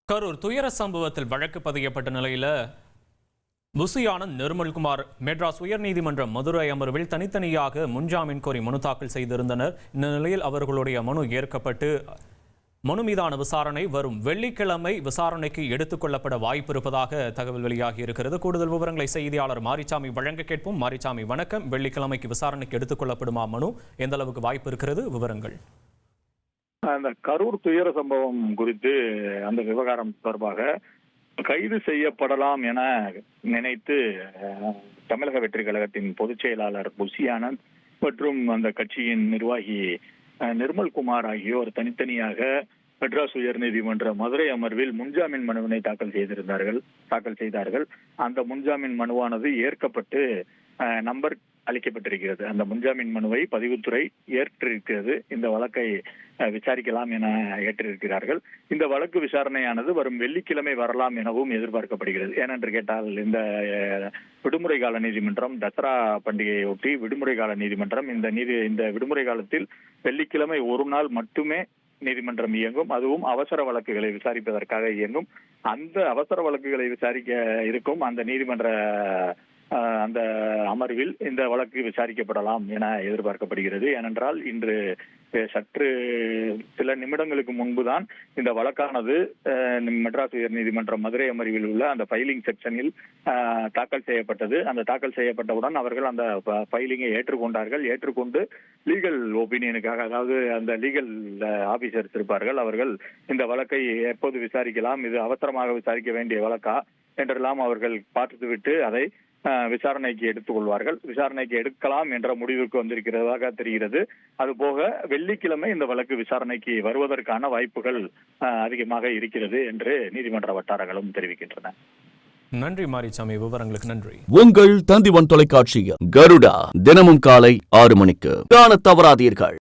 கரூர் துயர சம்பவத்தில் வழக்கு பதியப்பட்ட நிலையில் புசியான நிர்மல்குமார் மெட்ராஸ் உயர்நீதிமன்ற மதுரை அமர்வில் தனித்தனியாக முன்ஜாமீன் கோரி மனு தாக்கல் செய்திருந்தனர். இந்த நிலையில் அவர்களுடைய மனு ஏற்கப்பட்டு மனு மீதான விசாரணை வரும் வெள்ளிக்கிழமை விசாரணைக்கு எடுத்துக் கொள்ளப்பட வாய்ப்பு இருப்பதாக தகவல் வெளியாகி இருக்கிறது. கூடுதல் விவரங்களை செய்தியாளர் மாரிசாமி வழங்க கேட்போம். மாரிசாமி வணக்கம். வெள்ளிக்கிழமைக்கு விசாரணைக்கு எடுத்துக் கொள்ளப்படுமா மனு? எந்த அளவுக்கு வாய்ப்பு இருக்கிறது? விவரங்கள். அந்த கரூர் துயர சம்பவம் குறித்து அந்த விவகாரம் தொடர்பாக கைது செய்யப்படலாம் என நினைத்து தமிழக வெற்றி கழகத்தின் பொதுச் செயலாளர் புசி ஆனந்த் மற்றும் அந்த கட்சியின் நிர்வாகி நிர்மல்குமார் ஆகியோர் தனித்தனியாக மெட்ராஸ் உயர்நீதிமன்ற மதுரை அமர்வில் முன்ஜாமீன் மனுவினை தாக்கல் செய்தார்கள். அந்த முன்ஜாமீன் மனுவானது ஏற்கப்பட்டு நம்பர் அளிக்கப்பட்டிருக்கிறது. அந்த முன்ஜாமீன் மனுவை பதிவுத்துறை ஏற்றிருக்கிறது. இந்த வழக்கை விசாரிக்கலாம் என ஏற்றிருக்கிறார்கள். இந்த வழக்கு விசாரணையானது வரும் வெள்ளிக்கிழமை வரலாம் எனவும் எதிர்பார்க்கப்படுகிறது. ஏனென்று கேட்டால் இந்த விடுமுறை கால நீதிமன்றம் தசரா பண்டிகையொட்டி விடுமுறை கால நீதிமன்றம் இந்த விடுமுறை காலத்தில் வெள்ளிக்கிழமை ஒரு நாள் மட்டுமே நீதிமன்றம் இயங்கும். அதுவும் அவசர வழக்குகளை விசாரிப்பதற்காக இயங்கும். அந்த அவசர வழக்குகளை விசாரிக்க இருக்கும் அந்த நீதிமன்ற அந்த அமர்வில் இந்த வழக்கு விசாரிக்கப்படலாம் என எதிர்பார்க்கப்படுகிறது. ஏனென்றால் இன்று சற்று சில நிமிடங்களுக்கு முன்புதான் இந்த வழக்கானது மெட்ராஸ் உயர் நீதிமன்றம் மதுரை அமர்வில் உள்ள அந்த ஃபைலிங் செக்ஷனில் தாக்கல் செய்யப்பட்டது. அந்த தாக்கல் செய்யப்பட்டவுடன் அவர்கள் அந்த ஃபைலிங்கை ஏற்றுக்கொண்டார்கள். ஏற்றுக்கொண்டு லீகல் ஒப்பீனியனுக்காக, அதாவது அந்த லீகல் ஆபீசர்ஸ் இருப்பார்கள், அவர்கள் இந்த வழக்கை எப்போது விசாரிக்கலாம், இது அவசரமாக விசாரிக்க வேண்டிய வழக்கா என்றெல்லாம் அவர்கள் பார்த்துவிட்டு அதை விசாரணைக்கு எடுத்துக் கொள்வார்கள். விசாரணைக்கு எடுக்கலாம் என்ற முடிவுக்கு வந்திருக்கிறதாக தெரிகிறது. அதுபோக வெள்ளிக்கிழமை இந்த வழக்கு விசாரணைக்கு வருவதற்கான வாய்ப்புகள் அதிகமாக இருக்கிறது என்று நீதிமன்ற வட்டாரங்களும் தெரிவிக்கின்றன. நன்றி மாரிசாமி, விவரங்களுக்கு நன்றி. உங்கள் தந்திவன் தொலைக்காட்சியில் கருடா தினமும் காலை 6 மணிக்கு காண தவறாதீர்கள்.